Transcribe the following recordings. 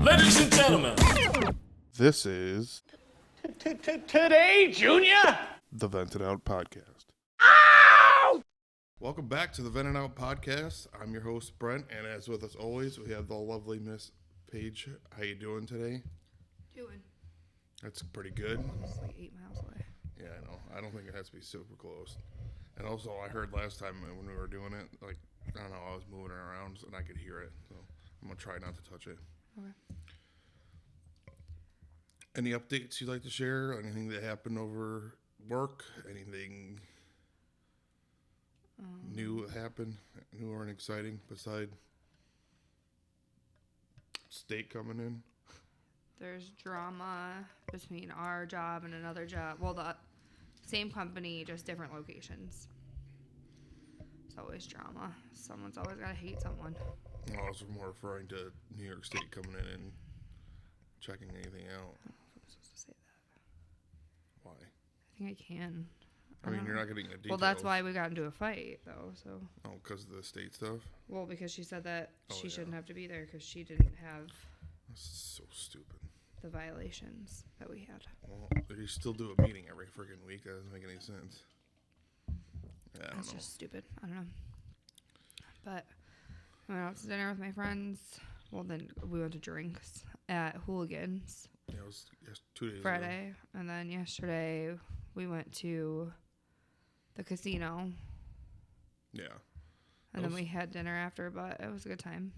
Ladies and gentlemen, This is today, Junior. the Venting Out Podcast. Welcome back to the Venting Out Podcast. I'm your host, Brent, and as with us always, we have the lovely Miss Paige. How you doing today? Doing. That's pretty good. It's like 8 miles away. Yeah, I know. I don't think it has to be super close. And also, I heard last time when we were doing it, like, I don't know, I was moving it around and I could hear it. So I'm going to try not to touch it. Okay. Any updates you'd like to share? Anything that happened over work? Anything new that happened? New or exciting beside state coming in? There's drama between our job and another job. Well, the same company, just different locations. It's always drama. Someone's always got to hate someone. I was more referring to New York State coming in and checking anything out. I don't know if I'm supposed to say that. Why? I think I can. I mean, you're not getting the details. Well, that's why we got into a fight, though. So. Oh, because of the state stuff? Well, because she said that she yeah. shouldn't have to be there because she didn't have That's so stupid. the violations that we had. Well, you still do a meeting every freaking week. That doesn't make any sense. Yeah, I don't That's know. just stupid. I don't know. But I went out to dinner with my friends. Well, then we went to drinks at Hooligans Yeah, it was 2 days ago. Friday. And then yesterday we went to the casino. Yeah. And then we had dinner after, but it was a good time.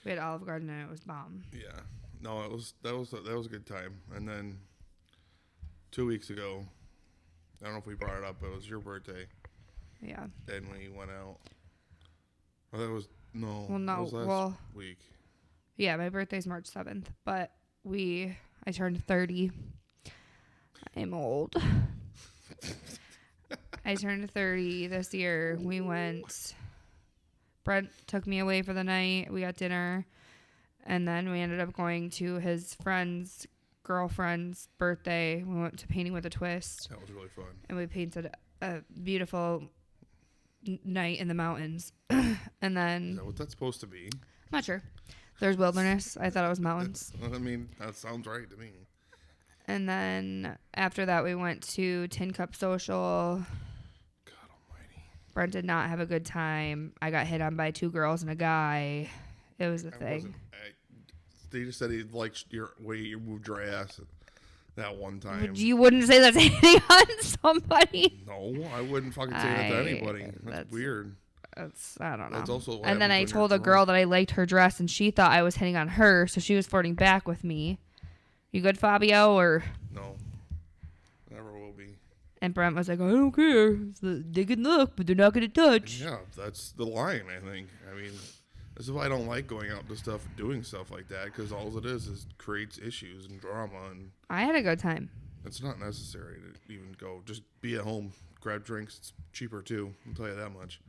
We had Olive Garden and it was bomb. Yeah. No, that was a good time. And then 2 weeks ago, I don't know if we brought it up, but it was your birthday. Yeah. And we went out. Oh, that was no. Well, no. That was last Well, week. yeah, my birthday's March 7th, but I turned 30. I'm old. I turned 30 this year. We went, Brent took me away for the night. We got dinner. And then we ended up going to his friend's girlfriend's birthday. We went to Painting with a Twist. That was really fun. And we painted a beautiful night in the mountains. And then, Is that what that's supposed to be? I'm not sure. There's wilderness. I thought it was mountains. I mean, that sounds right to me. And then after that, we went to Tin Cup Social. God almighty. Brent did not have a good time. I got hit on by 2 girls and a guy. It was a thing. They just said he liked your way you moved your ass that one time. You wouldn't say that to hitting on somebody. No, I wouldn't fucking say that to anybody. That's weird. I don't know. That's also what and then I happens when told you're a girl drunk. that I liked her dress, and she thought I was hitting on her, so she was flirting back with me. You good, Fabio? Or No, never will be. and Brent was like, I don't care. They can look, but they're not gonna touch. Yeah, that's the line, I think. I mean, this is why I don't like going out to stuff, doing stuff like that, because all it is creates issues and drama, and I had a good time. it's not necessary to even go. Just be at home, grab drinks. It's cheaper too. I'll tell you that much.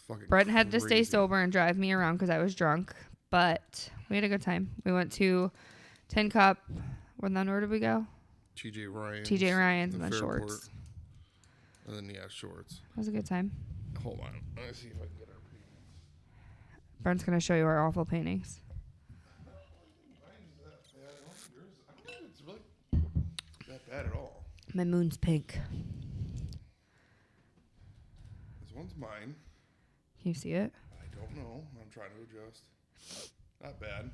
Fucking Brent had to stay crazy. sober and drive me around because I was drunk, but we had a good time. We went to Tin Cup. Well, then where did we go? TJ Ryan's. TJ Ryan's and the then Fairport, Shorts. And then, yeah, Shorts. It was a good time. Hold on. Let me see if I can get our Brent's going to show you our awful paintings. I don't think it's really that bad at all. My moon's pink. This one's mine. Can you see it? I don't know. I'm trying to adjust. Not bad.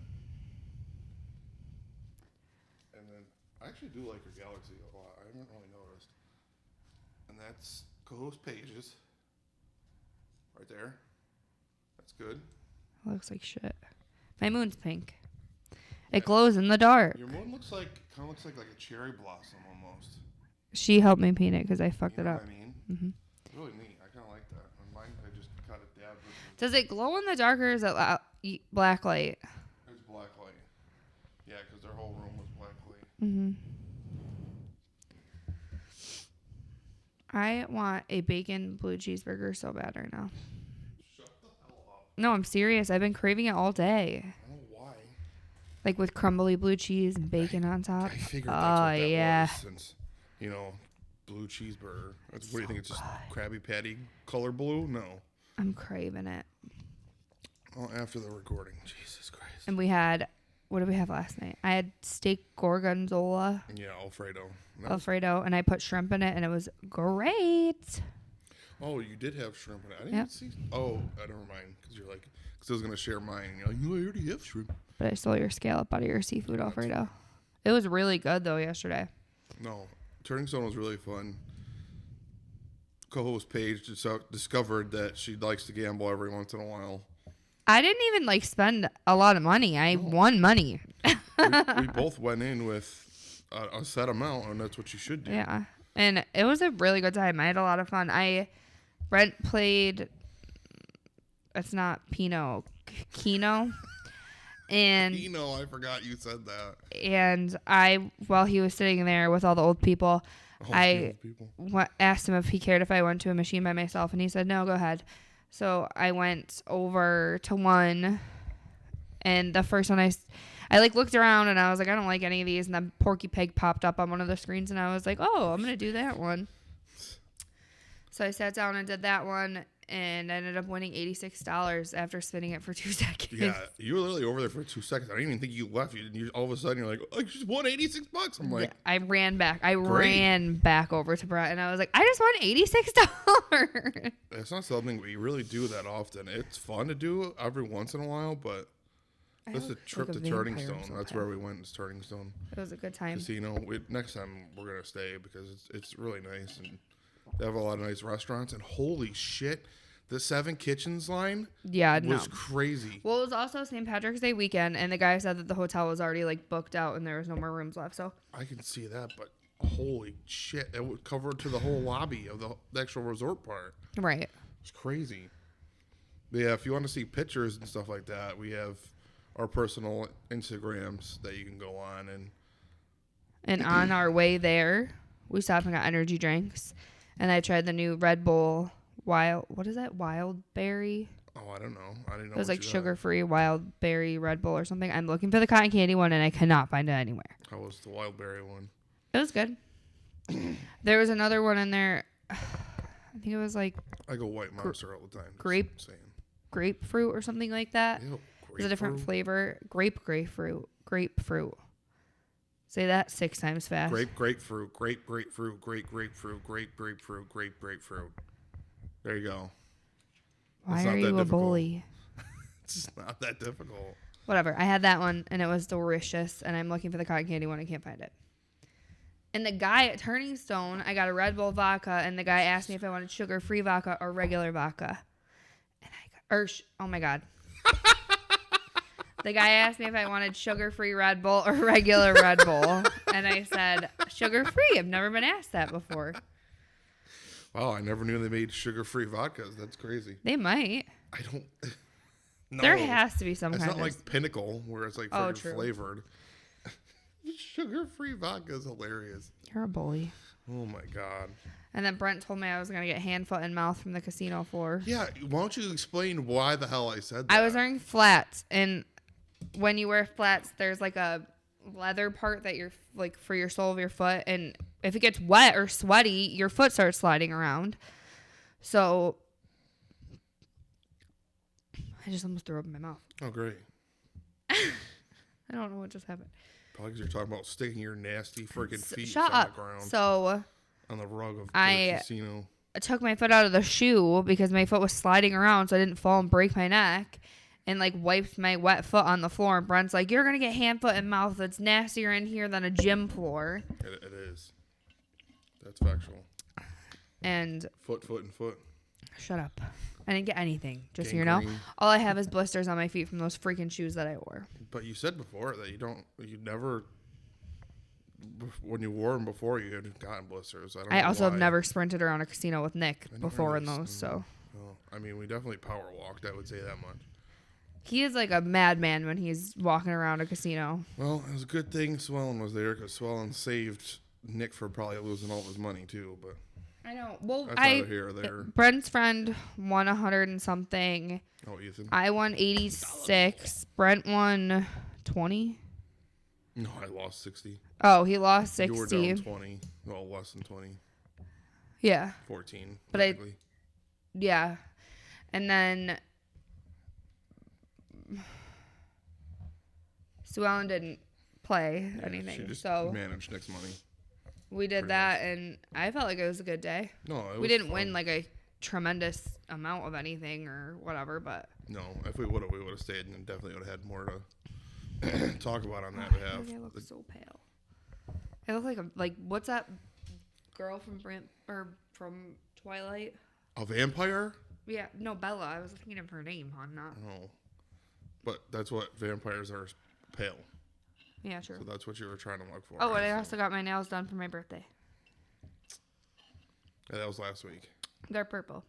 And then I actually do like your galaxy a lot. I haven't really noticed. And that's co-host Paige's. Right there. That's good. It looks like shit. My moon's pink. It glows in the dark. Your moon looks like kind of looks like a cherry blossom almost. She helped me paint it because I fucked You it know up. what I mean? Mm-hmm. It's really neat. I kind of like that. On mine, I just cut it dabbed with Does it glow in the dark or is it black light? It's black light. Yeah, because their whole room was black light. Mm-hmm. I want a bacon blue cheeseburger so bad right now. Shut the hell up. No, I'm serious. I've been craving it all day. I don't know why. Like with crumbly blue cheese and bacon on top. I figured that's what that yeah. was since, blue cheeseburger. What do you think? It's just Krabby Patty color blue? No. I'm craving it. Oh, after the recording. Jesus Christ. And we had, what did we have last night? I had steak gorgonzola. Yeah, Alfredo. Alfredo, and I put shrimp in it, and it was great. Oh, you did have shrimp in it. I didn't even see. Oh, never mind. Because you're like, because I was going to share mine. And you're like, I already have shrimp. But I stole your scallop out of your seafood Alfredo. It was really good, though, yesterday. No, Turning Stone was really fun. Co-host Paige discovered that she likes to gamble every once in a while. I didn't even spend a lot of money. I won money. we both went in with a set amount, and that's what you should do. Yeah, and it was a really good time. I had a lot of fun. Brent played. It's not Pinot, Keno, and I forgot you said that. And while he was sitting there with all the old people, asked him if he cared if I went to a machine by myself, and he said no, go ahead. So I went over to one, and the first one I looked around and I was like, I don't like any of these, and then Porky Pig popped up on one of the screens, and I was like, oh, I'm gonna do that one. So I sat down and did that one, and I ended up winning $86 after spinning it for 2 seconds. Yeah, you were literally over there for 2 seconds. I didn't even think you left. You all of a sudden you're like, oh, you just won $86. I'm like, yeah, I ran back. Ran back over to Brent, and I was like, I just won $86. It's not something we really do that often. It's fun to do every once in a while, but just a trip to Turning Stone. That's where we went. Is Turning Stone. It was a good time. Casino. Next time we're gonna stay because it's really nice, and they have a lot of nice restaurants. And holy shit, the 7 Kitchens line was crazy. Well, it was also St. Patrick's Day weekend, and the guy said that the hotel was already booked out and there was no more rooms left. So I can see that, but holy shit, it would cover to the whole lobby of the actual resort part. Right. It's crazy. But yeah, if you want to see pictures and stuff like that, we have our personal Instagrams that you can go on. And on our way there, we stopped and got energy drinks. And I tried the new Red Bull what is that? Wild berry? Oh, I don't know. I didn't know. It was sugar-free wild berry Red Bull or something. I'm looking for the cotton candy one, and I cannot find it anywhere. How was the wild berry one? It was good. There was another one in there. I think it was I go White Monster all the time. Grapefruit or something like that. Ew, it was a different flavor. Grapefruit. Say that 6 times fast. Grapefruit. There you go. Why are you a bully? It's not that difficult. Whatever. I had that one, and it was delicious, and I'm looking for the cotton candy one. I can't find it. And the guy at Turning Stone, I got a Red Bull vodka, and the guy asked me if I wanted sugar-free vodka or regular vodka. Oh, my God. The guy asked me if I wanted sugar-free Red Bull or regular Red Bull. And I said, sugar-free. I've never been asked that before. Wow, I never knew they made sugar-free vodkas. That's crazy. They might. I don't... No. There has to be some kind of... It's not like Pinnacle, where it's flavored. Sugar-free vodka is hilarious. You're a bully. Oh, my God. And then Brent told me I was going to get hand, foot, and mouth from the casino floor. Yeah, why don't you explain why the hell I said that? I was wearing flats, and when you wear flats, there's a leather part that you're for your sole of your foot, and if it gets wet or sweaty, your foot starts sliding around. So I just almost threw up in my mouth. Oh, great. I don't know what just happened. Probably because you're talking about sticking your nasty freaking feet Shut on up. the ground. So on the rug of the casino. I took my foot out of the shoe because my foot was sliding around, so I didn't fall and break my neck. And wiped my wet foot on the floor. And Brent's like, "You're gonna get hand, foot, and mouth. It's nastier in here than a gym floor." It is. That's factual. And foot. Shut up. I didn't get anything. Just so you know, all I have is blisters on my feet from those freaking shoes that I wore. But you said before that you never, when you wore them before, you had gotten blisters. I also have never sprinted around a casino with Nick before in those. So. Well, I mean, we definitely power walked. I would say that much. He is like a madman when he's walking around a casino. Well, it was a good thing Swellen was there because Swellen saved Nick for probably losing all of his money too. But I know. Well, that's neither here or there. Brent's friend won 100 and something. Oh, Ethan. I won 86. Brent won 20. No, I lost 60. Oh, he lost 60. You were down 20. Well, less than 20. Yeah. 14. But yeah. And then Sue Ellen didn't play She anything, just so managed Nick's money. we did pretty that, and I felt like it was a good day. No, it was We didn't fun. win like a tremendous amount of anything or whatever, but No, if we would have stayed and definitely would have had more to talk about on that behalf. I look so pale. I look like what's that girl from Brent or from Twilight? A vampire? Yeah, no, Bella. I was thinking of her name, hon, not. No. But that's what vampires are, pale. Yeah, true. So that's what you were trying to look for. Oh, and I so. also got my nails done for my birthday. Yeah, that was last week. They're purple.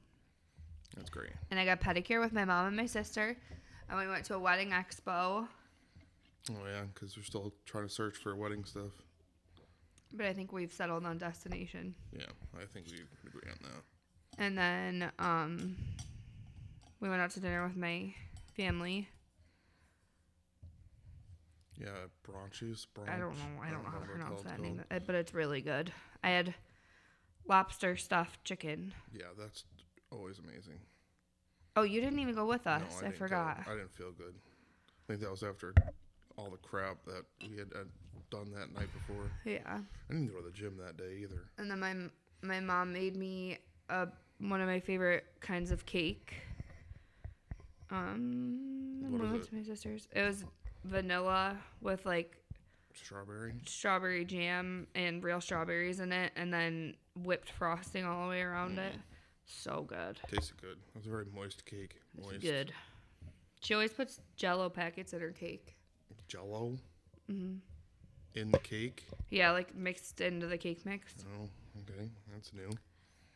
That's great. And I got pedicure with my mom and my sister. And we went to a wedding expo. Oh, yeah, because we're still trying to search for wedding stuff. But I think we've settled on destination. Yeah, I think we agree on that. And then we went out to dinner with my family. Yeah, brunches. I don't know how to pronounce that name, called. but it's really good. I had lobster stuffed chicken. Yeah, that's always amazing. Oh, you didn't even go with us. No, I didn't forgot. I didn't feel good. I think that was after all the crap that we had done that night before. Yeah. I didn't go to the gym that day either. And then my mom made me one of my favorite kinds of cake. What I is went to my sister's. It was vanilla with like strawberry jam and real strawberries in it, and then whipped frosting all the way around it. So good. Tasted good. It was a very moist cake. Moist. Good. She always puts Jell-O packets in her cake. Jell-O? Mm-hmm. In the cake? Yeah, like mixed into the cake mix. Oh, okay. That's new.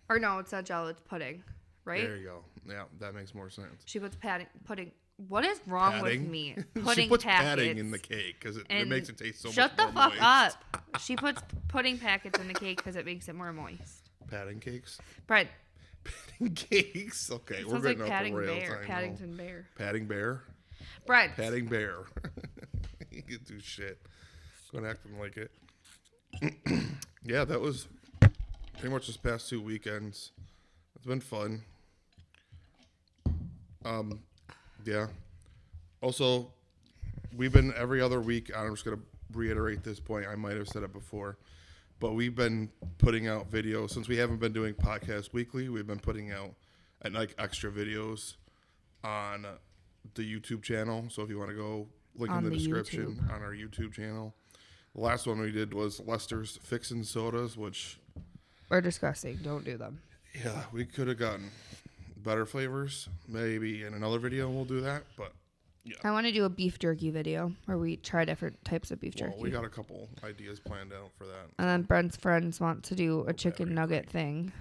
Or no, it's not Jell-O, it's pudding. Right? There you go. Yeah, that makes more sense. She puts pudding. What is wrong with me? She puts packets padding in the cake because it makes it taste so much shut the more fuck moist. up. She puts pudding packets in the cake because it makes it more moist. Padding cakes? Brent. Padding cakes? Okay, It we're sounds getting like off Padding the rails. Bear. I know. Paddington Bear. Padding Bear? Brent. Padding Bear. You can do shit. Going acting like it. Yeah, that was pretty much this past 2 weekends. It's been fun. Yeah. Also, we've been every other week. I'm just gonna reiterate this point. I might have said it before, but we've been putting out videos since we haven't been doing podcasts weekly. We've been putting out like extra videos on the YouTube channel. So if you want to go link in the description on our YouTube channel. The last one we did was Lester's Fixin' Sodas, which We're disgusting. Don't do them. yeah, we could have gotten better flavors. Maybe in another video we'll do that, but yeah. I want to do a beef jerky video where we try different types of beef jerky. Well, we got a couple ideas planned out for that. And then Brent's friends want to do a chicken nugget thing.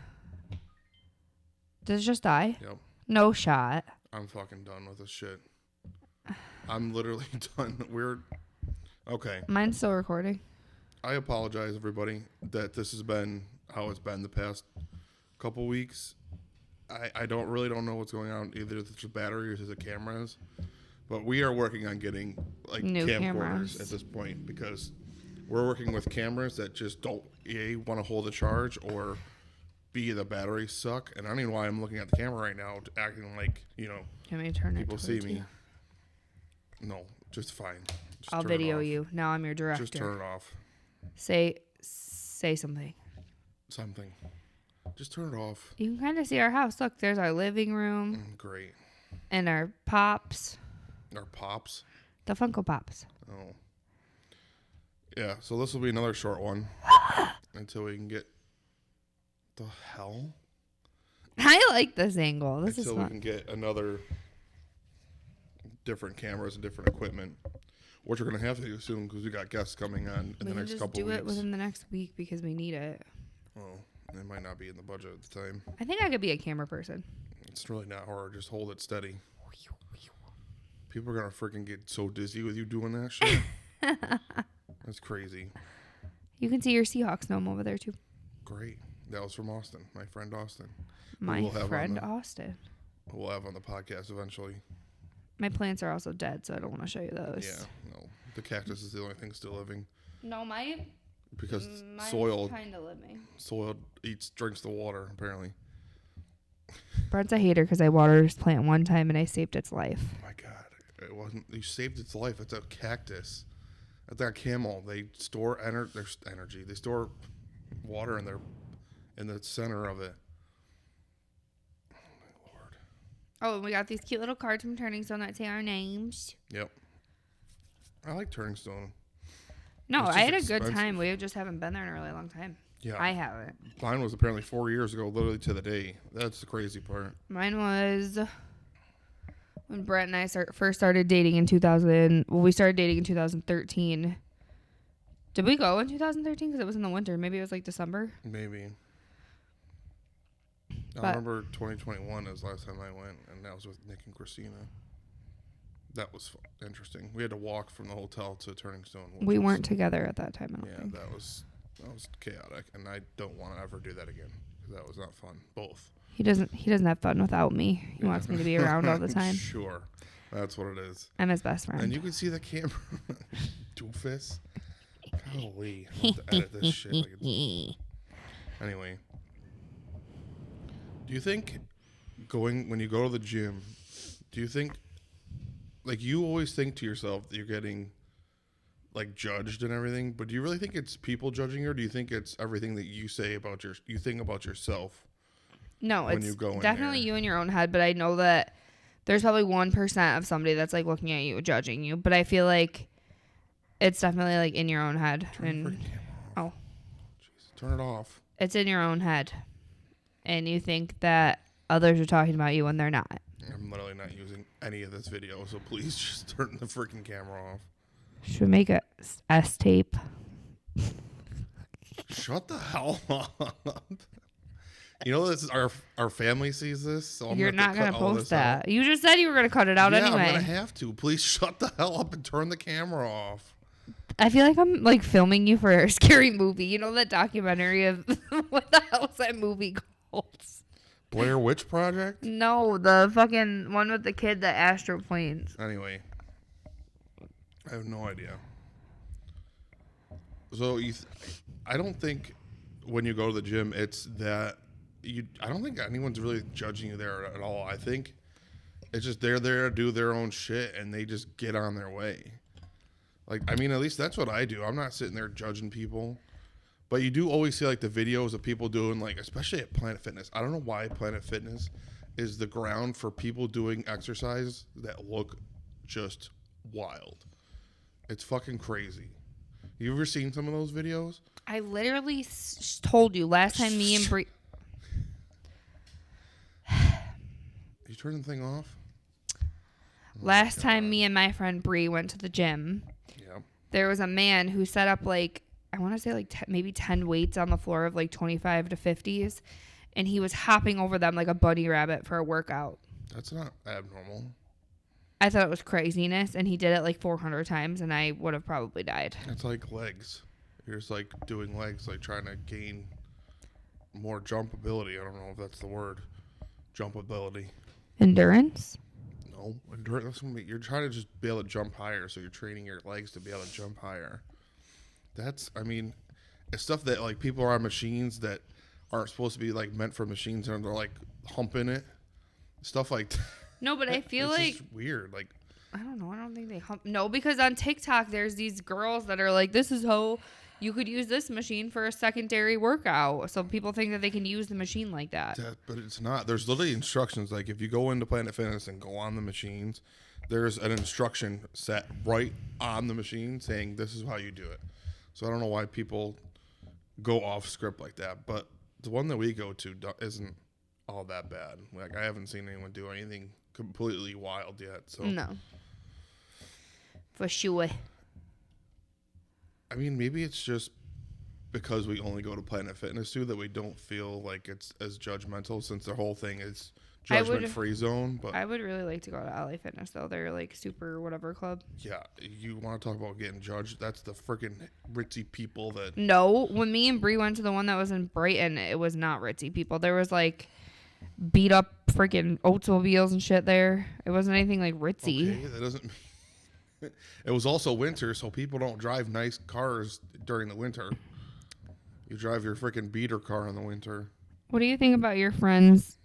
Did it just die? Yep. No shot. I'm fucking done with this shit. I'm literally done. Okay. Mine's still recording. I apologize, everybody, that this has been how it's been the past couple weeks. I don't know what's going on, either if it's the battery or if it's the cameras. But we are working on getting like New camcorders cameras at this point because we're working with cameras that just don't want to hold a charge, or B, the batteries suck. And I don't even know why I'm looking at the camera right now acting like, Can we turn people it see towards me. you? No, just fine. Just I'll turn it video off. you. Now I'm your director. Just turn it off. Say something. Something. Just turn it off. You can kind of see our house. Look, there's our living room Great. and our pops. Our pops. The Funko Pops. Oh. Yeah, so this will be another short one until we can get the hell. I like this angle. This is Until we fun. can get another different cameras and different equipment, which we're gonna have to do soon because we got guests coming on in the We can next just couple do weeks. it within the next week because we need it. Oh, it might not be in the budget at the time. I think I could be a camera person. It's really not hard. Just hold it steady. People are gonna freaking get so dizzy with you doing that shit. That's crazy. You can see your Seahawks gnome over there too. Great. That was from Austin, my friend Austin. My we'll have friend on Austin. We'll have on the podcast eventually. My plants are also dead, so I don't want to show you those. Yeah, no. The cactus is the only thing still living No, because mine's soil kind of living. drinks the water apparently. Brent's a hater because I watered his plant one time and I saved its life. Oh my God, it wasn't. You saved its life. It's a cactus. At that Camel, they store their energy. They store water in the center of it. Oh my Lord. Oh, and we got these cute little cards from Turning Stone that say our names. Yep. I like Turning Stone. No, It's I had a just good expensive. time. We just haven't been there in a really long time. Yeah. I haven't. Mine was apparently 4 years ago, literally to the day. That's the crazy part. Mine was when Brent and I first started dating in 2000. Well, we started dating in 2013. Did we go in 2013? Because it was in the winter. Maybe it was like December. Maybe. I But- remember 2021 is the last time I went, and that was with Nick and Christina. That was interesting. We had to walk from the hotel to Turning Stone. We weren't together at that time, I don't Yeah, think. that was chaotic, and I don't want to ever do that again because that was not fun. Both. He doesn't have fun without me. He wants me to be around all the time. Sure, that's what it is. I'm his best friend. And you can see the camera, doofus. Golly, I have to edit this shit. Anyway, do you think when you go to the gym, do you think, like, you always think to yourself that you're getting, like, judged and everything, but do you really think it's people judging you, or do you think it's everything that you say about you think about yourself? No, when it's you go in definitely there? you in your own head, but I know that there's probably 1% of somebody that's like looking at you, judging you, but I feel like it's definitely like in your own head. Turn the And freaking camera off. oh, Jeez, turn it off. it's in your own head. And you think that others are talking about you when they're not. I'm literally not using any of this video, so please just turn the freaking camera off. Should we make a S tape? Shut the hell up. You know, this is our family sees this, so I'm You're gonna have not to going cut to all post this out. that. You just said you were going to cut it out Yeah, anyway. I'm gonna have to. Please shut the hell up and turn the camera off. I feel like I'm like filming you for a scary movie. You know that documentary of what the hell is that movie called? Blair Witch Project? No, the fucking one with the kid that astroplanes. Anyway, I have no idea. So I don't think when you go to the gym, it's that I don't think anyone's really judging you there at all. I think it's just they're there to do their own shit and they just get on their way. Like, I mean, at least that's what I do. I'm not sitting there judging people. But you do always see, like, the videos of people doing, like, especially at Planet Fitness. I don't know why Planet Fitness is the ground for people doing exercise that look just wild. It's fucking crazy. You ever seen some of those videos? I literally told you last time me and Bree. You turn the thing off? Last time me and my friend Bree went to the gym, Yeah. there was a man who set up like, I want to say like maybe 10 weights on the floor of like 25 to 50s. And he was hopping over them like a bunny rabbit for a workout. That's not abnormal. I thought it was craziness. And he did it like 400 times and I would have probably died. It's like legs. You're just, like, doing legs, like, trying to gain more jump ability. I don't know if that's the word. Jump ability. Endurance? No, you're trying to just be able to jump higher, so you're training your legs to be able to jump higher. I mean, it's stuff that, like, people are on machines that aren't supposed to be, like, meant for machines, and they're, like, humping it. Stuff like that. No, but I feel It's like, just weird. Like, I don't know. I don't think they hump. No, because on TikTok, there's these girls that are like, this is how you could use this machine for a secondary workout. So people think that they can use the machine like that. but it's not. There's literally instructions. Like, if you go into Planet Fitness and go on the machines, there's an instruction set right on the machine saying this is how you do it. So I don't know why people go off script like that. But the one that we go to isn't all that bad. Like, I haven't seen anyone do anything completely wild yet. So No. For sure. I mean, maybe it's just because we only go to Planet Fitness too that we don't feel like it's as judgmental, since their whole thing is judgment-free zone. But I would really like to go to LA Fitness, though. They're like super whatever club. yeah, you want to talk about getting judged? That's the freaking ritzy people that. No, when me and Bree went to the one that was in Brighton, it was not ritzy people. There was like beat up freaking Oldsmobiles and shit there. It wasn't anything like ritzy. Okay, that doesn't mean. It was also winter, so people don't drive nice cars during the winter. You drive your freaking beater car in the winter. What do you think about your friends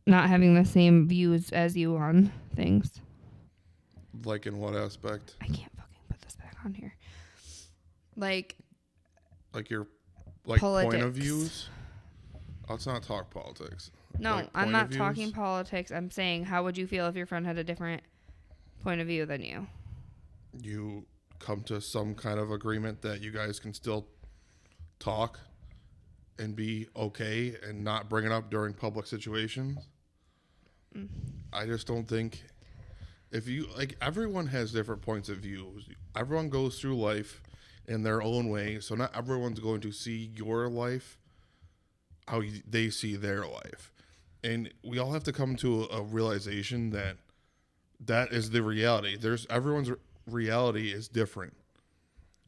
not having the same views as you on things? Like, in what aspect? I can't fucking on here. Like Your point politics. of views. Let's not talk politics. No, Like, I'm point not of views? talking politics. I'm saying, how would you feel if your friend had a different point of view than you? You come to some kind of agreement that you guys can still talk and be okay and not bring it up during public situations. I just don't think if you like, everyone has different points of views. Everyone goes through life in their own way, so not everyone's going to see your life how they see their life. And we all have to come to a realization that that is the reality. Everyone's reality is different.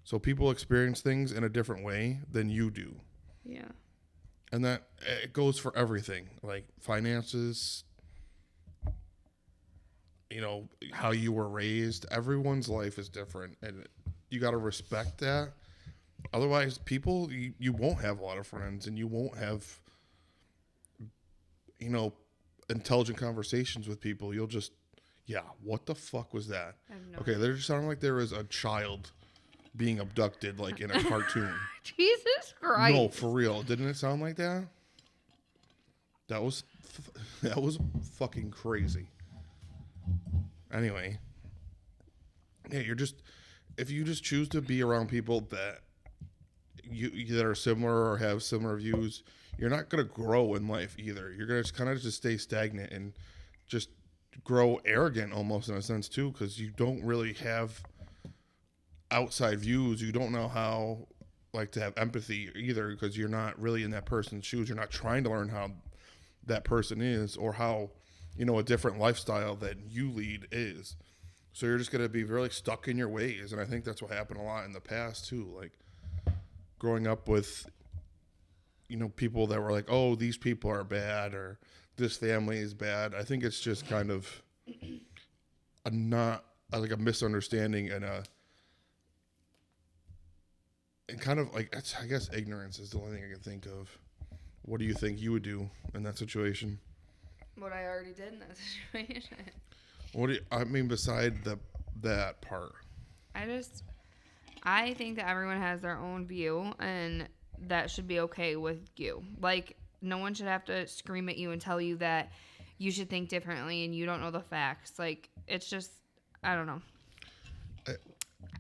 So people experience things in a different way than you do. Yeah. And that it goes for everything, like finances, how you were raised. Everyone's life is different, and you got to respect that. Otherwise, people, you won't have a lot of friends, and you won't have, intelligent conversations with people. You'll just, what the fuck was that? Okay, there sounded like there was a child being abducted, like in a cartoon. Jesus Christ. No, for real. Didn't it sound like that? That was fucking crazy. Anyway, if you just choose to be around people that that are similar or have similar views, you're not going to grow in life either. You're going to kind of just stay stagnant and just grow arrogant almost in a sense too, because you don't really have outside views. You don't know how to have empathy either, because you're not really in that person's shoes. You're not trying to learn how that person is or how a different lifestyle that you lead is. So you're just going to be really stuck in your ways. And I think that's what happened a lot in the past too. Like growing up with, people that were like, oh, these people are bad or this family is bad. I think it's just kind of a misunderstanding and kind of like, I guess ignorance is the only thing I can think of. What do you think you would do in that situation? What I already did in that situation. Beside that part? I think that everyone has their own view, and that should be okay with you. Like, no one should have to scream at you and tell you that you should think differently and you don't know the facts. Like, it's just, I don't know.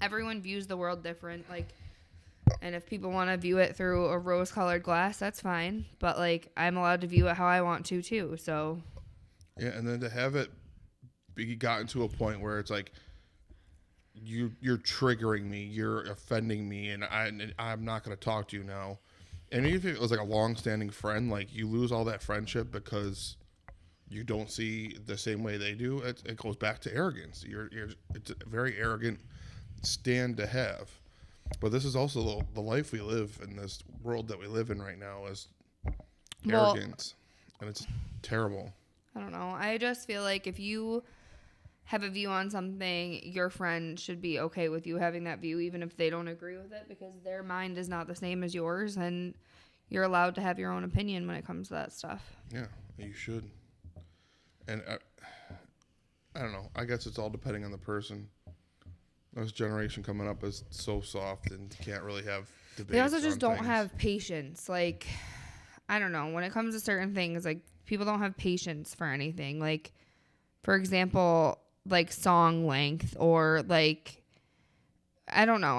Everyone views the world different. Like, and if people want to view it through a rose-colored glass, that's fine. But, like, I'm allowed to view it how I want to, too. So. Yeah, and then to have it be gotten to a point where it's like, you're triggering me, you're offending me, and I'm not going to talk to you now. And even if it was like a long-standing friend, like you lose all that friendship because you don't see the same way they do. It goes back to arrogance. It's a very arrogant stand to have. But this is also the life we live in, this world that we live in right now, is arrogance, and it's terrible. I don't know. I just feel like if you have a view on something, your friend should be okay with you having that view, even if they don't agree with it, because their mind is not the same as yours, and you're allowed to have your own opinion when it comes to that stuff. Yeah, you should. And I don't know. I guess it's all depending on the person. This generation coming up is so soft and can't really have debates. They also just don't things. have patience. Like, I don't know. When it comes to certain things, like, people don't have patience for anything. Like, for example, like song length or like, I don't know.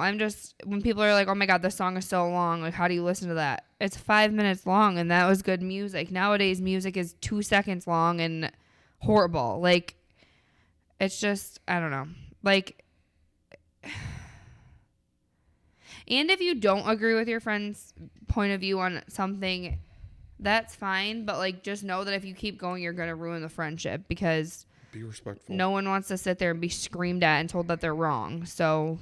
When people are like, oh my God, this song is so long. Like, how do you listen to that? It's 5 minutes long and that was good music. Nowadays, music is 2 seconds long and horrible. Like, it's just, I don't know. Like, and if you don't agree with your friend's point of view on something, that's fine. But, like, just know that if you keep going, you're going to ruin the friendship, because be respectful. No one wants to sit there and be screamed at and told that they're wrong. So,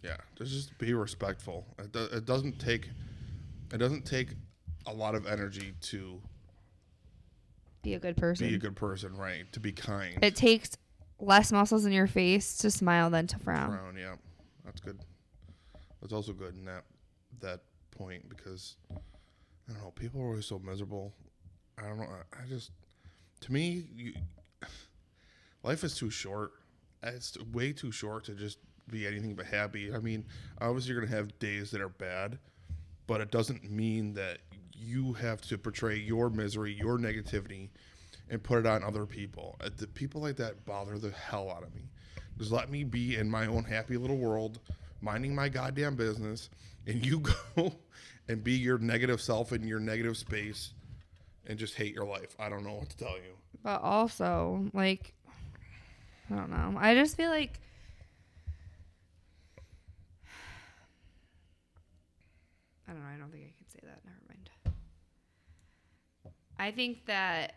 yeah, just be respectful. It doesn't take a lot of energy to be a good person. Be a good person, right? To be kind. It takes less muscles in your face to smile than to frown. Frown, yeah, that's good. That's also good in that point, because I don't know, people are always so miserable. I don't know. To me, life is too short. It's way too short to just be anything but happy. I mean, obviously you're going to have days that are bad, but it doesn't mean that you have to portray your misery, your negativity, and put it on other people. The people like that bother the hell out of me. Just let me be in my own happy little world, minding my goddamn business, and you go and be your negative self in your negative space and just hate your life. I don't know what to tell you. But also, like, I don't know. I just feel like I don't know. I don't think I can say that. Never mind. I think that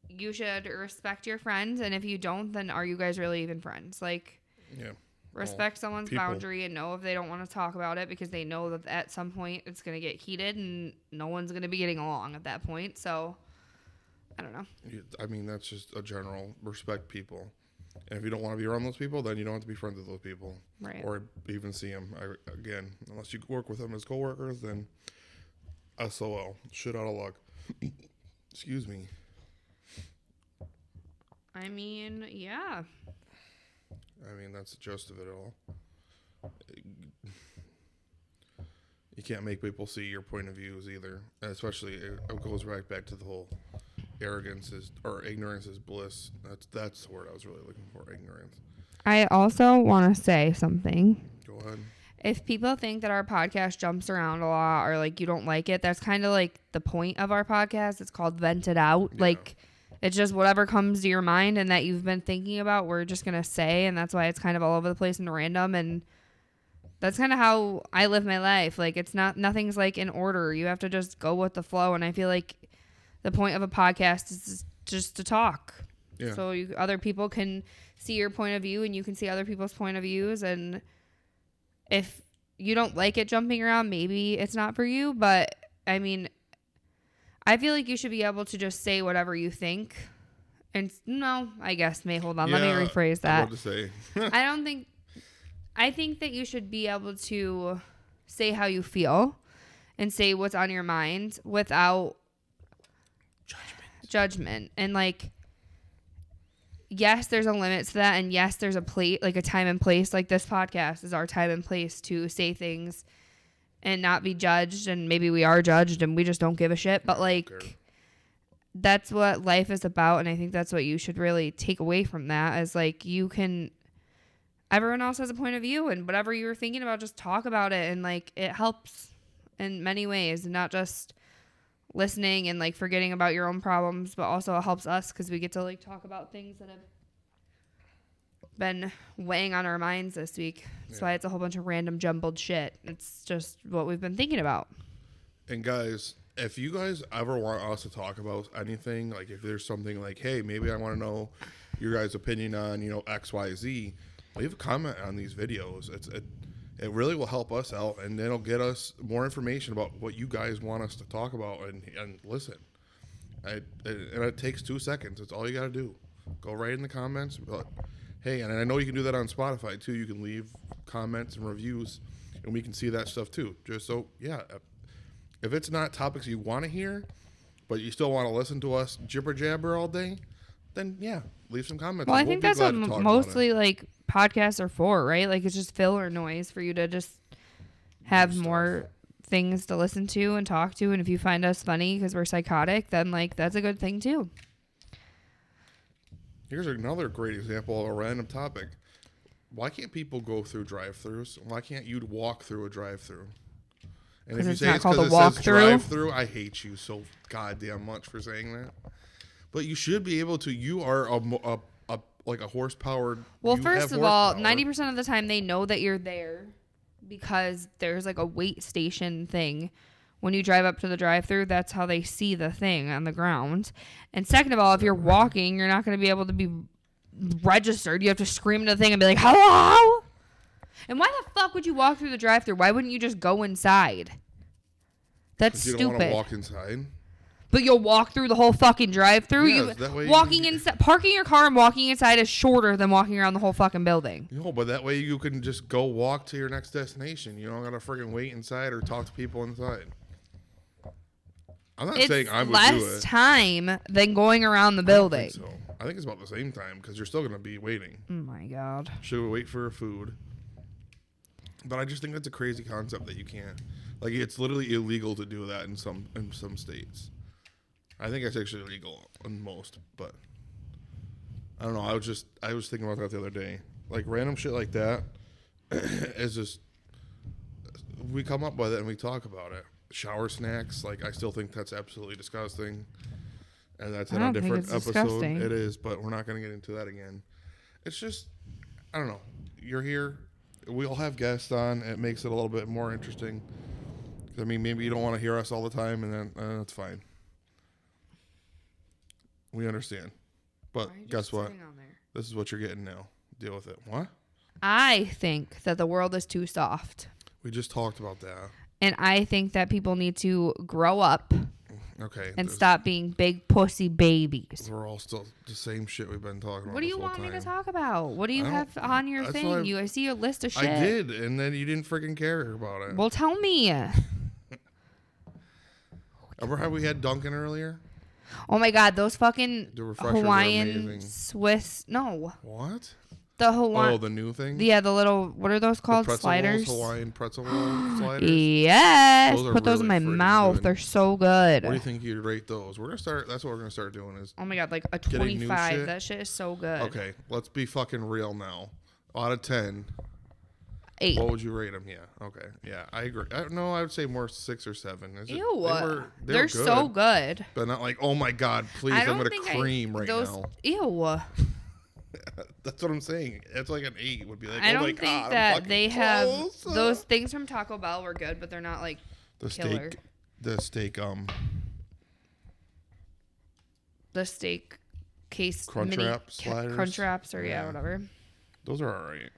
you should respect your friends, and if you don't, then are you guys really even friends? Like, Yeah. respect someone's boundary and know if they don't want to talk about it because they know that at some point it's going to get heated and no one's going to be getting along at that point. So, I don't know. I mean, that's just a general respect people. And if you don't want to be around those people, then you don't have to be friends with those people. Right. Or even see them. Again, unless you work with them as coworkers, then SOL. Shit out of luck. Excuse me. I mean, yeah. I mean, that's the gist of it all. You can't make people see your point of views either. And especially, it goes right back to the whole arrogance is, or ignorance is bliss. That's the word I was really looking for, ignorance. I also want to say something. Go ahead. If people think that our podcast jumps around a lot or like you don't like it, that's kind of like the point of our podcast. It's called Vent It Out. Yeah. Like, it's just whatever comes to your mind and that you've been thinking about, we're just going to say. And that's why it's kind of all over the place and random. And that's kind of how I live my life. Like, it's nothing's like in order. You have to just go with the flow. And I feel like the point of a podcast is just to talk. Yeah. So other people can see your point of view and you can see other people's point of views. And if you don't like it jumping around, maybe it's not for you. But I mean, I feel like you should be able to just say whatever you think. And no, I guess, hold on. Let me rephrase that. To say. I think that you should be able to say how you feel and say what's on your mind without judgment. And like, yes, there's a limit to that. And yes, there's a time and place. Like, this podcast is our time and place to say things and not be judged. And maybe we are judged and we just don't give a shit. But like, that's what life is about. And I think that's what you should really take away from that is like, everyone else has a point of view and whatever you're thinking about, just talk about it. And like, it helps in many ways, and not just listening and like forgetting about your own problems, but also it helps us because we get to like talk about things that have been weighing on our minds this week. That's why it's a whole bunch of random jumbled shit. It's just what we've been thinking about. And guys, if you guys ever want us to talk about anything, like if there's something like, hey, maybe I want to know your guys' opinion on, XYZ, leave a comment on these videos. It really will help us out, and it'll get us more information about what you guys want us to talk about and listen. And it takes 2 seconds. That's all you got to do. Go right in the comments. But, hey, and I know you can do that on Spotify, too. You can leave comments and reviews, and we can see that stuff, too. Just so, yeah, if it's not topics you want to hear, but you still want to listen to us jibber-jabber all day, then, yeah, leave some comments. Well, I think that's what mostly, like, podcasts are for, right? Like, it's just filler noise for you to just have more things to listen to and talk to. And if you find us funny because we're psychotic, then, like, that's a good thing, too. Here's another great example of a random topic. Why can't people go through drive-thrus? Why can't you walk through a drive-thru? And if you say it's because it says drive-thru, I hate you so goddamn much for saying that. But you should be able to. You are like a horse-powered. Well, first of all, 90% of the time they know that you're there because there's like a wait station thing. When you drive up to the drive-thru, that's how they see the thing on the ground. And second of all, if you're walking, you're not going to be able to be registered. You have to scream into the thing and be like, hello? And why the fuck would you walk through the drive-thru? Why wouldn't you just go inside? That's stupid. You don't want to walk inside? But you'll walk through the whole fucking drive-thru. Yeah, Parking your car and walking inside is shorter than walking around the whole fucking building. No, but that way you can just go walk to your next destination. You don't gotta freaking wait inside or talk to people inside. I'm not saying I would do it. It's less time than going around the building. I think it's about the same time because you're still gonna be waiting. Oh my god. Should we wait for food? But I just think that's a crazy concept that you can't. Like, it's literally illegal to do that in some states. I think it's actually illegal in most, but I don't know. I was thinking about that the other day. Like, random shit like that is just, we come up with it and we talk about it. Shower snacks, like, I still think that's absolutely disgusting. And that's in a different episode. Disgusting. It is, but we're not going to get into that again. It's just, I don't know. You're here. We'll have guests on. It makes it a little bit more interesting. I mean, maybe you don't want to hear us all the time, and then that's fine. We understand. But guess what? This is what you're getting now. Deal with it. What? I think that the world is too soft. We just talked about that. And I think that people need to grow up. Okay. And stop being big pussy babies. We're all still the same shit we've been talking about. What do you want me to talk about? What do you have on your thing? I see a list of shit. I did, and then you didn't freaking care about it. Well, tell me. Remember how we had Dunkin' earlier? Oh my God, those fucking Hawaiian Swiss. No. What? The Hawaiian. Oh, the new thing? Yeah, the little, what are those called? Sliders? Hawaiian pretzel roll sliders? Yes. Put those in my mouth. Good. They're so good. What do you think you'd rate those? We're going to start, that's what we're going to start doing is. Oh my God, like a 25. That shit is so good. Okay, let's be fucking real now. Out of 10. 8. What would you rate them? Yeah, okay. Yeah, I agree. No, I would say more 6 or 7. Ew. They're so good. But not like, oh my God, please, I'm going to cream now. Ew. That's what I'm saying. It's like an 8 would be like, I don't oh my think God, that they have those things from Taco Bell were good, but they're not like killer. The steak case Crunchwrap sliders. Crunchwraps or whatever. Those are all right.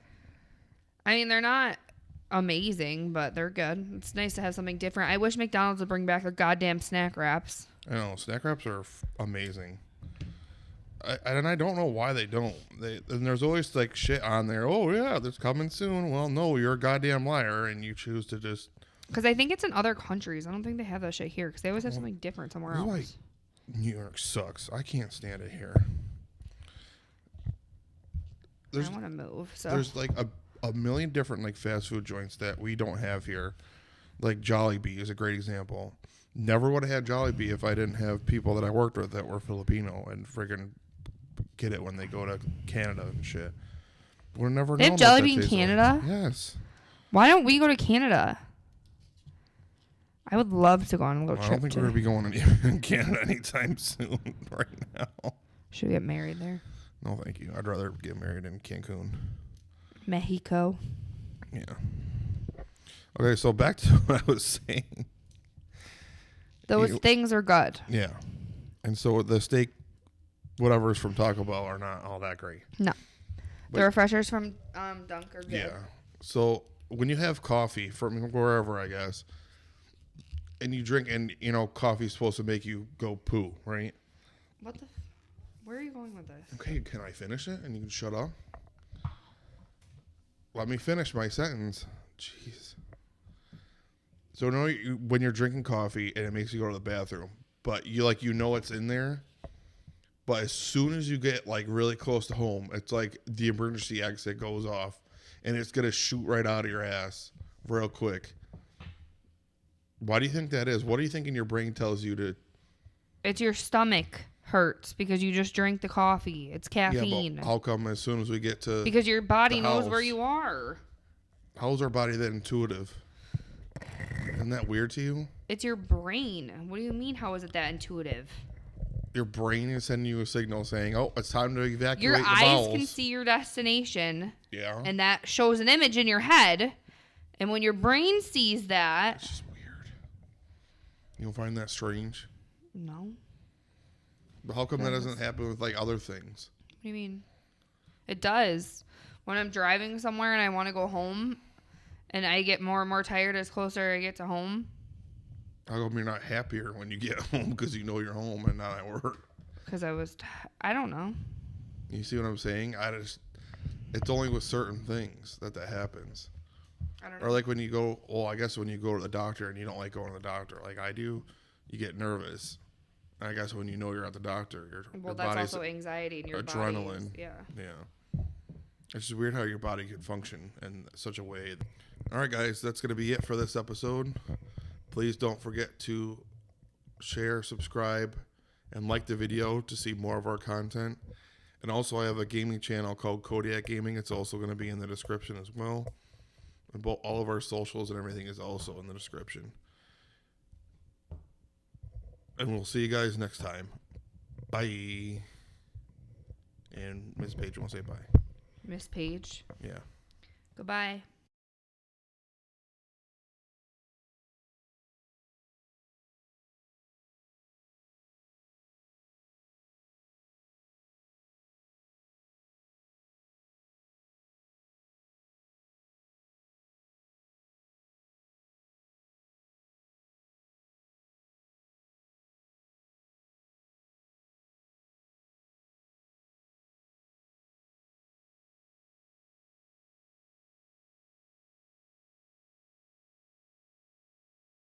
I mean, they're not amazing, but they're good. It's nice to have something different. I wish McDonald's would bring back their goddamn snack wraps. I know snack wraps are amazing. And I don't know why they don't. And there's always like shit on there. Oh yeah, that's coming soon. Well, no, you're a goddamn liar, and you choose to just. Because I think it's in other countries. I don't think they have that shit here. Because they always have something different somewhere else. Like, New York sucks. I can't stand it here. I want to move. So there's like a million different like fast food joints that we don't have here. Like Jollibee is a great example. Never would have had Jollibee if I didn't have people that I worked with that were Filipino and friggin' get it when they go to Canada and shit. We'll never know. They have Jollibee in Canada? Like. Yes. Why don't we go to Canada? I would love to go on a little trip. I don't think we're going to be going in Canada anytime soon right now. Should we get married there? No, thank you. I'd rather get married in Cancun. Mexico. Yeah. Okay, so back to what I was saying. Those things are good. Yeah. And so the steak, whatever is from Taco Bell are not all that great. No. But the refreshers from Dunk are good. Yeah. So when you have coffee from wherever, I guess, and you drink, and you know, coffee's supposed to make you go poo, right? Where are you going with this? Okay, can I finish it and you can shut up? Let me finish my sentence. Jeez. So when you're drinking coffee and it makes you go to the bathroom, but you know it's in there, but as soon as you get like really close to home, it's like the emergency exit goes off and it's gonna shoot right out of your ass real quick. Why do you think that is? What do you think in your brain tells you to? It's your stomach hurts because you just drank the coffee. It's caffeine. Yeah, but how come as soon as we get to because your body knows where you are. How's our body that intuitive? Isn't that weird to you? It's your brain. What do you mean? How is it that intuitive? Your brain is sending you a signal saying, "Oh, it's time to evacuate your the bowels." Your eyes can see your destination. Yeah. And that shows an image in your head. And when your brain sees that, it's just weird. You don't find that strange? No. But how come that doesn't happen with like other things? What do you mean? It does. When I'm driving somewhere and I want to go home, and I get more and more tired as closer I get to home. How come you're not happier when you get home because you know you're home and not at work? Because I don't know. You see what I'm saying? It's only with certain things that happens. I don't know. Or like when you go, I guess when you go to the doctor and you don't like going to the doctor, like I do, you get nervous. I guess when you know you're at the doctor, your that's body's also anxiety in your adrenaline. Yeah. It's just weird how your body can function in such a way. All right, guys, that's going to be it for this episode. Please don't forget to share, subscribe, and like the video to see more of our content. And also, I have a gaming channel called Kodiackgaming. It's also going to be in the description as well. And all of our socials and everything is also in the description. And we'll see you guys next time. Bye. And Miss Paige, you want to say bye? Miss Paige. Yeah. Goodbye.